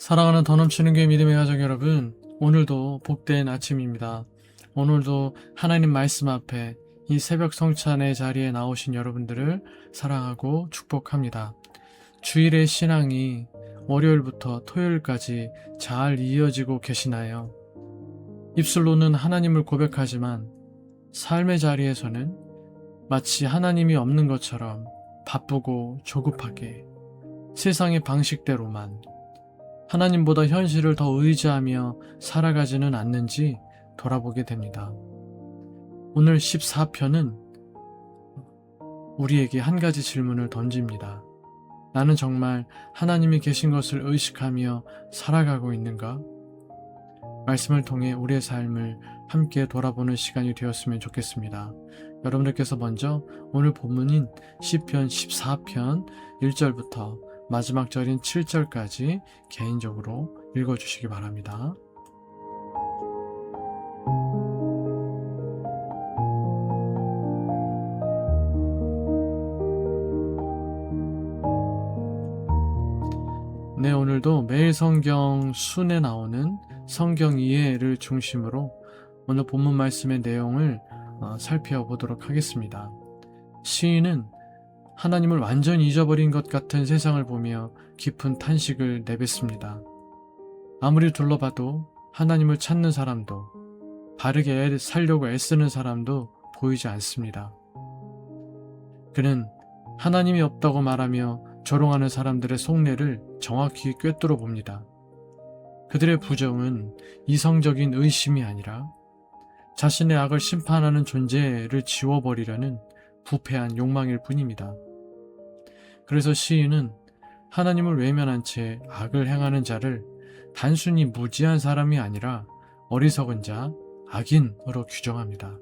사랑하는 더 넘치는 교회 믿음의 가족 여러분, 오늘도 복된 아침입니다. 오늘도 하나님 말씀 앞에 이 새벽 성찬의 자리에 나오신 여러분들을 사랑하고 축복합니다. 주일의 신앙이 월요일부터 토요일까지 잘 이어지고 계시나요? 입술로는 하나님을 고백하지만 삶의 자리에서는 마치 하나님이 없는 것처럼 바쁘고 조급하게 세상의 방식대로만 하나님보다 현실을 더 의지하며 살아가지는 않는지 돌아보게 됩니다. 오늘 14편은 우리에게 한 가지 질문을 던집니다. 나는 정말 하나님이 계신 것을 의식하며 살아가고 있는가? 말씀을 통해 우리의 삶을 함께 돌아보는 시간이 되었으면 좋겠습니다. 여러분들께서 먼저 오늘 본문인 시편 14편 1절부터 마지막 절인 7절까지 개인적으로 읽어주시기 바랍니다. 네, 오늘도 매일 성경 순에 나오는 성경 이해를 중심으로 오늘 본문 말씀의 내용을 살펴보도록 하겠습니다. 시인은 하나님을 완전히 잊어버린 것 같은 세상을 보며 깊은 탄식을 내뱉습니다. 아무리 둘러봐도 하나님을 찾는 사람도 바르게 살려고 애쓰는 사람도 보이지 않습니다. 그는 하나님이 없다고 말하며 조롱하는 사람들의 속내를 정확히 꿰뚫어 봅니다. 그들의 부정은 이성적인 의심이 아니라 자신의 악을 심판하는 존재를 지워버리려는 부패한 욕망일 뿐입니다. 그래서 시인은 하나님을 외면한 채 악을 행하는 자를 단순히 무지한 사람이 아니라 어리석은 자, 악인으로 규정합니다.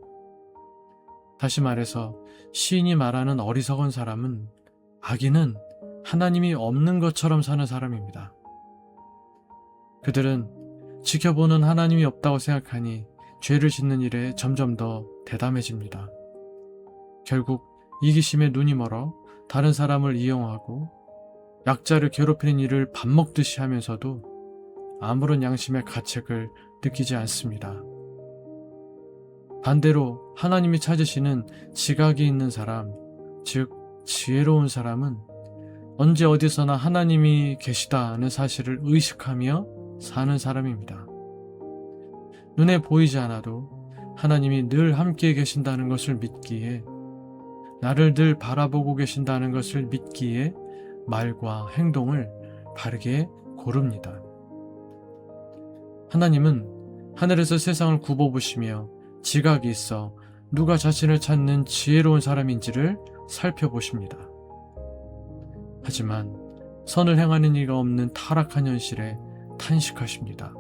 다시 말해서 시인이 말하는 어리석은 사람은, 악인은 하나님이 없는 것처럼 사는 사람입니다. 그들은 지켜보는 하나님이 없다고 생각하니 죄를 짓는 일에 점점 더 대담해집니다. 결국 이기심에 눈이 멀어 다른 사람을 이용하고 약자를 괴롭히는 일을 밥 먹듯이 하면서도 아무런 양심의 가책을 느끼지 않습니다. 반대로 하나님이 찾으시는 지각이 있는 사람, 즉 지혜로운 사람은 언제 어디서나 하나님이 계시다는 사실을 의식하며 사는 사람입니다. 눈에 보이지 않아도 하나님이 늘 함께 계신다는 것을 믿기에, 나를 늘 바라보고 계신다는 것을 믿기에 말과 행동을 바르게 고릅니다. 하나님은 하늘에서 세상을 굽어보시며 지각이 있어 누가 자신을 찾는 지혜로운 사람인지를 살펴보십니다. 하지만 선을 행하는 이가 없는 타락한 현실에 탄식하십니다.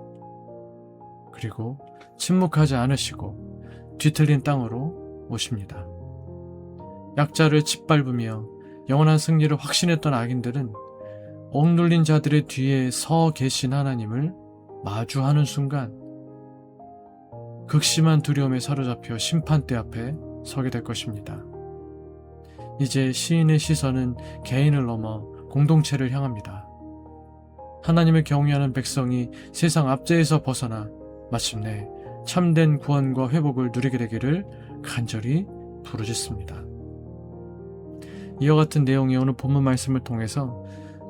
그리고 침묵하지 않으시고 뒤틀린 땅으로 오십니다. 약자를 짓밟으며 영원한 승리를 확신했던 악인들은 억눌린 자들의 뒤에 서 계신 하나님을 마주하는 순간 극심한 두려움에 사로잡혀 심판대 앞에 서게 될 것입니다. 이제 시인의 시선은 개인을 넘어 공동체를 향합니다. 하나님을 경외하는 백성이 세상 압제에서 벗어나 마침내 참된 구원과 회복을 누리게 되기를 간절히 부르짖습니다. 이와 같은 내용이 오늘 본문 말씀을 통해서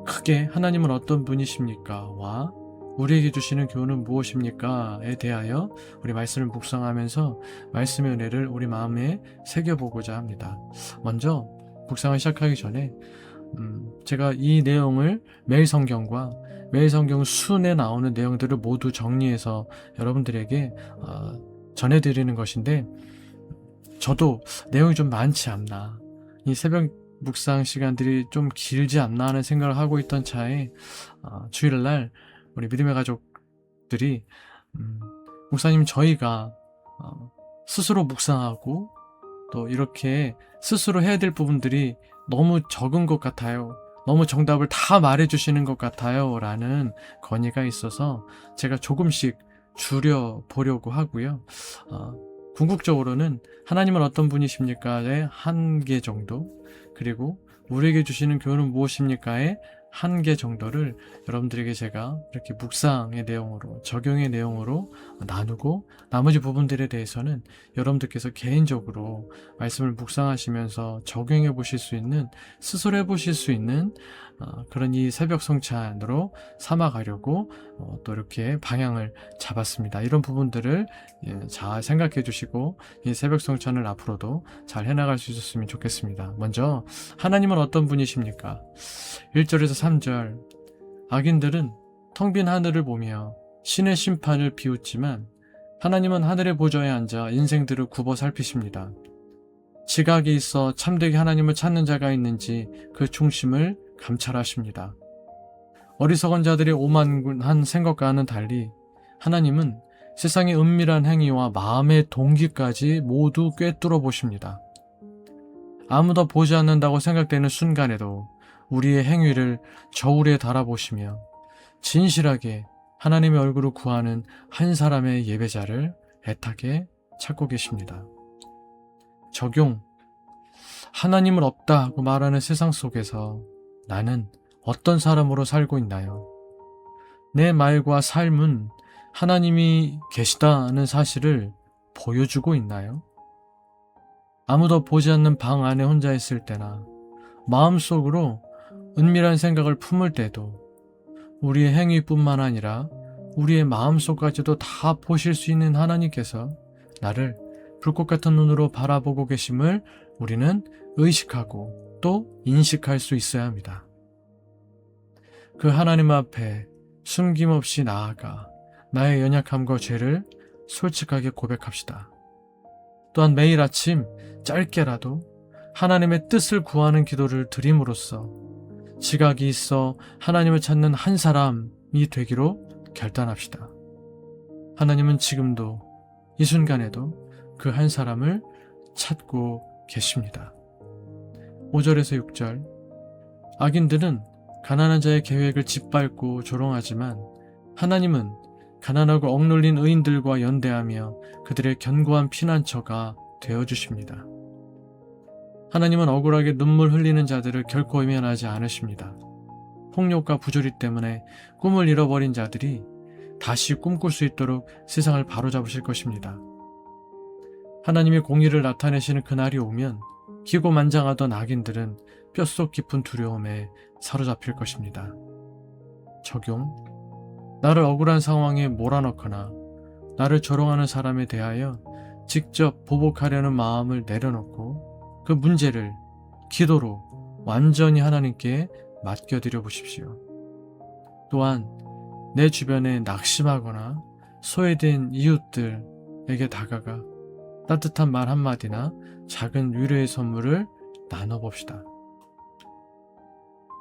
크게 하나님은 어떤 분이십니까? 와 우리에게 주시는 교훈은 무엇입니까?에 대하여 우리 말씀을 묵상하면서 말씀의 은혜를 우리 마음에 새겨보고자 합니다. 먼저 묵상을 시작하기 전에 제가 이 내용을 매일 성경과 매일 성경 순에 나오는 내용들을 모두 정리해서 여러분들에게 전해드리는 것인데, 저도 내용이 좀 많지 않나, 이 새벽 묵상 시간들이 좀 길지 않나 하는 생각을 하고 있던 차에 주일날 우리 믿음의 가족들이 목사님, 저희가 스스로 묵상하고 또 이렇게 스스로 해야 될 부분들이 너무 적은 것 같아요. 너무 정답을 다 말해주시는 것 같아요. 라는 건의가 있어서 제가 조금씩 줄여보려고 하고요. 궁극적으로는 하나님은 어떤 분이십니까의 한 개 정도, 그리고 우리에게 주시는 교훈은 무엇입니까의 한 개 정도를 여러분들에게 제가 이렇게 묵상의 내용으로, 적용의 내용으로 나누고, 나머지 부분들에 대해서는 여러분들께서 개인적으로 말씀을 묵상하시면서 적용해 보실 수 있는, 스스로 해 보실 수 있는 그런 이 새벽 성찬으로 삼아가려고 또 이렇게 방향을 잡았습니다. 이런 부분들을 잘 생각해 주시고 이 새벽 성찬을 앞으로도 잘 해나갈 수 있었으면 좋겠습니다. 먼저 하나님은 어떤 분이십니까? 1절에서 3절, 악인들은 텅 빈 하늘을 보며 신의 심판을 비웃지만 하나님은 하늘의 보좌에 앉아 인생들을 굽어 살피십니다. 지각이 있어 참되게 하나님을 찾는 자가 있는지 그 중심을 감찰하십니다. 어리석은 자들의 오만한 생각과는 달리 하나님은 세상의 은밀한 행위와 마음의 동기까지 모두 꿰뚫어 보십니다. 아무도 보지 않는다고 생각되는 순간에도 우리의 행위를 저울에 달아보시며 진실하게 하나님의 얼굴을 구하는 한 사람의 예배자를 애타게 찾고 계십니다. 적용. 하나님은 없다고 말하는 세상 속에서 나는 어떤 사람으로 살고 있나요? 내 말과 삶은 하나님이 계시다는 사실을 보여주고 있나요? 아무도 보지 않는 방 안에 혼자 있을 때나 마음속으로 은밀한 생각을 품을 때도 우리의 행위뿐만 아니라 우리의 마음속까지도 다 보실 수 있는 하나님께서 나를 불꽃 같은 눈으로 바라보고 계심을 우리는 의식하고 또 인식할 수 있어야 합니다. 그 하나님 앞에 숨김없이 나아가 나의 연약함과 죄를 솔직하게 고백합시다. 또한 매일 아침 짧게라도 하나님의 뜻을 구하는 기도를 드림으로써 지각이 있어 하나님을 찾는 한 사람이 되기로 결단합시다. 하나님은 지금도 이 순간에도 그 한 사람을 찾고 계십니다. 5절에서 6절, 악인들은 가난한 자의 계획을 짓밟고 조롱하지만 하나님은 가난하고 억눌린 의인들과 연대하며 그들의 견고한 피난처가 되어주십니다. 하나님은 억울하게 눈물 흘리는 자들을 결코 외면하지 않으십니다. 폭력과 부조리 때문에 꿈을 잃어버린 자들이 다시 꿈꿀 수 있도록 세상을 바로잡으실 것입니다. 하나님의 공의를 나타내시는 그날이 오면 기고만장하던 악인들은 뼛속 깊은 두려움에 사로잡힐 것입니다. 적용. 나를 억울한 상황에 몰아넣거나 나를 조롱하는 사람에 대하여 직접 보복하려는 마음을 내려놓고 그 문제를 기도로 완전히 하나님께 맡겨드려 보십시오. 또한 내 주변에 낙심하거나 소외된 이웃들에게 다가가 따뜻한 말 한마디나 작은 위로의 선물을 나눠봅시다.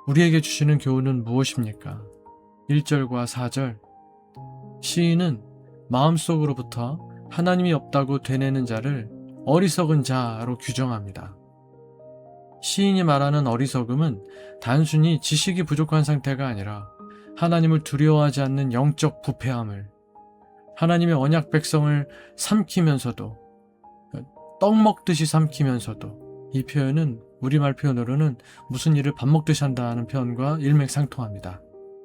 우리에게 주시는 교훈은 무엇입니까? 1절과 4절. 시인은 마음속으로부터 하나님이 없다고 되뇌는 자를 어리석은 자로 규정합니다. 시인이 말하는 어리석음은 단순히 지식이 부족한 상태가 아니라 하나님을 두려워하지 않는 영적 부패함을, 하나님의 언약 백성을 삼키면서도, 떡 먹듯이 삼키면서도, 이 표현은 우리말 표현으로는 무슨 일을 밥 먹듯이 한다는 표현과 일맥상통합니다.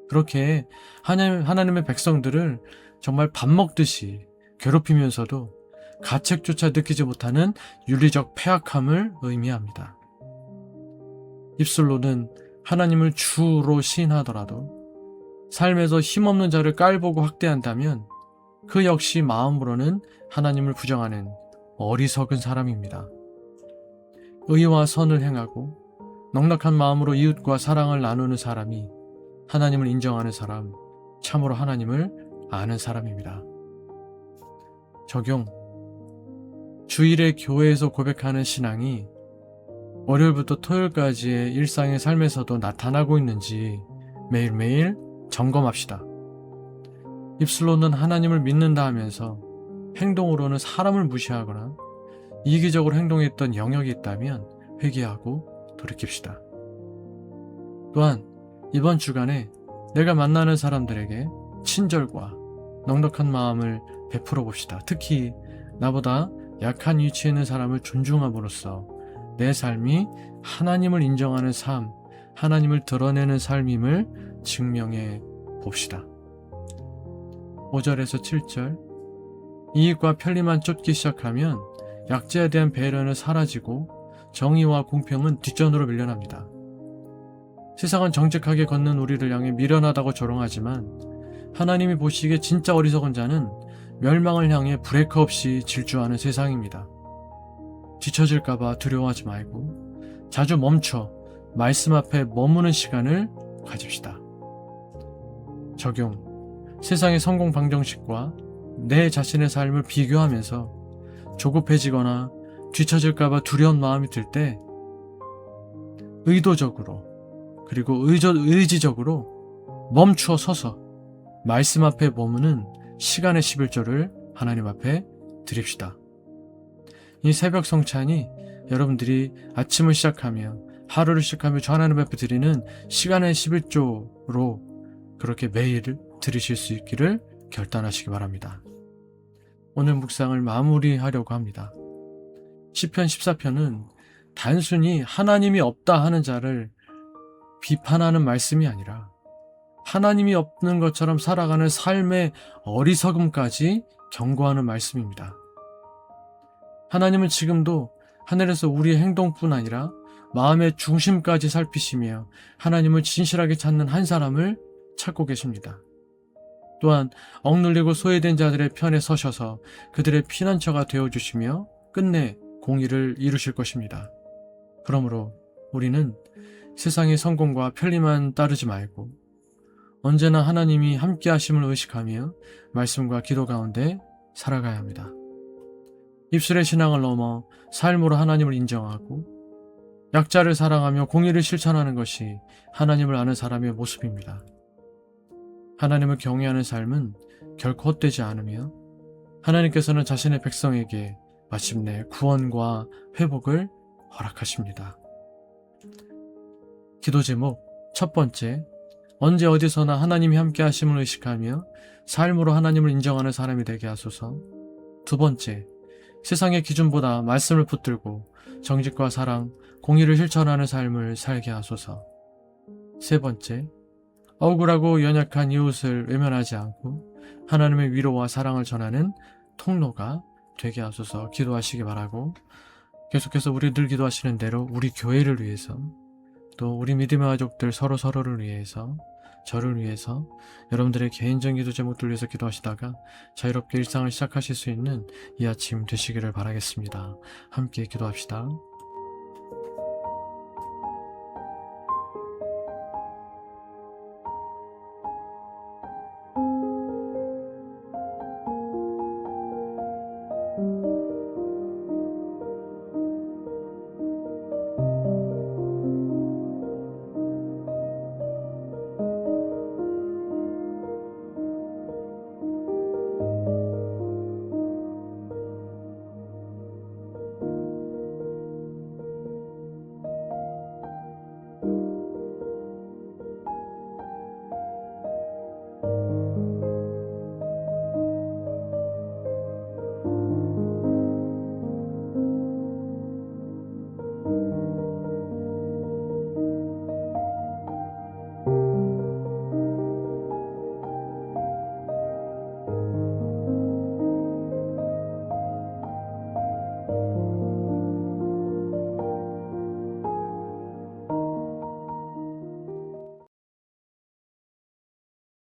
그렇게 하나님의 백성들을 정말 밥 먹듯이 괴롭히면서도 가책조차 느끼지 못하는 윤리적 패악함을 의미합니다. 입술로는 하나님을 주로 시인하더라도 삶에서 힘없는 자를 깔보고 학대한다면 그 역시 마음으로는 하나님을 부정하는 어리석은 사람입니다. 의와 선을 행하고 넉넉한 마음으로 이웃과 사랑을 나누는 사람이 하나님을 인정하는 사람, 참으로 하나님을 아는 사람입니다. 적용. 주일에 교회에서 고백하는 신앙이 월요일부터 토요일까지의 일상의 삶에서도 나타나고 있는지 매일매일 점검합시다. 입술로는 하나님을 믿는다 하면서 행동으로는 사람을 무시하거나 이기적으로 행동했던 영역이 있다면 회개하고 돌이킵시다. 또한 이번 주간에 내가 만나는 사람들에게 친절과 넉넉한 마음을 베풀어 봅시다. 특히 나보다 약한 위치에 있는 사람을 존중함으로써 내 삶이 하나님을 인정하는 삶, 하나님을 드러내는 삶임을 증명해 봅시다. 5절에서 7절, 이익과 편리만 쫓기 시작하면 약자에 대한 배려는 사라지고 정의와 공평은 뒷전으로 밀려납니다. 세상은 정직하게 걷는 우리를 향해 미련하다고 조롱하지만 하나님이 보시기에 진짜 어리석은 자는 멸망을 향해 브레이크 없이 질주하는 세상입니다. 뒤처질까봐 두려워하지 말고 자주 멈춰 말씀 앞에 머무는 시간을 가집시다. 적용. 세상의 성공 방정식과 내 자신의 삶을 비교하면서 조급해지거나 뒤처질까봐 두려운 마음이 들 때 의도적으로 그리고 의지적으로 멈추어 서서 말씀 앞에 머무는 시간의 11조를 하나님 앞에 드립시다. 이 새벽 성찬이 여러분들이 아침을 시작하며 하루를 시작하며 저 하나님 앞에 드리는 시간의 11조로 그렇게 매일 드리실 수 있기를 결단하시기 바랍니다. 오늘 묵상을 마무리하려고 합니다. 시편 14편은 단순히 하나님이 없다 하는 자를 비판하는 말씀이 아니라 하나님이 없는 것처럼 살아가는 삶의 어리석음까지 경고하는 말씀입니다. 하나님은 지금도 하늘에서 우리의 행동뿐 아니라 마음의 중심까지 살피시며 하나님을 진실하게 찾는 한 사람을 찾고 계십니다. 또한 억눌리고 소외된 자들의 편에 서셔서 그들의 피난처가 되어주시며 끝내 공의를 이루실 것입니다. 그러므로 우리는 세상의 성공과 편리만 따르지 말고 언제나 하나님이 함께 하심을 의식하며 말씀과 기도 가운데 살아가야 합니다. 입술의 신앙을 넘어 삶으로 하나님을 인정하고 약자를 사랑하며 공의를 실천하는 것이 하나님을 아는 사람의 모습입니다. 하나님을 경외하는 삶은 결코 헛되지 않으며 하나님께서는 자신의 백성에게 마침내 구원과 회복을 허락하십니다. 기도 제목 첫 번째, 언제 어디서나 하나님이 함께 하심을 의식하며 삶으로 하나님을 인정하는 사람이 되게 하소서. 두 번째, 세상의 기준보다 말씀을 붙들고 정직과 사랑, 공의를 실천하는 삶을 살게 하소서. 세 번째, 억울하고 연약한 이웃을 외면하지 않고 하나님의 위로와 사랑을 전하는 통로가 되게 하소서 기도하시기 바라고, 계속해서 우리 늘 기도하시는 대로 우리 교회를 위해서 또 우리 믿음의 가족들 서로를 위해서 저를 위해서 여러분들의 개인적인 기도 제목들 위해서 기도하시다가 자유롭게 일상을 시작하실 수 있는 이 아침 되시기를 바라겠습니다. 함께 기도합시다.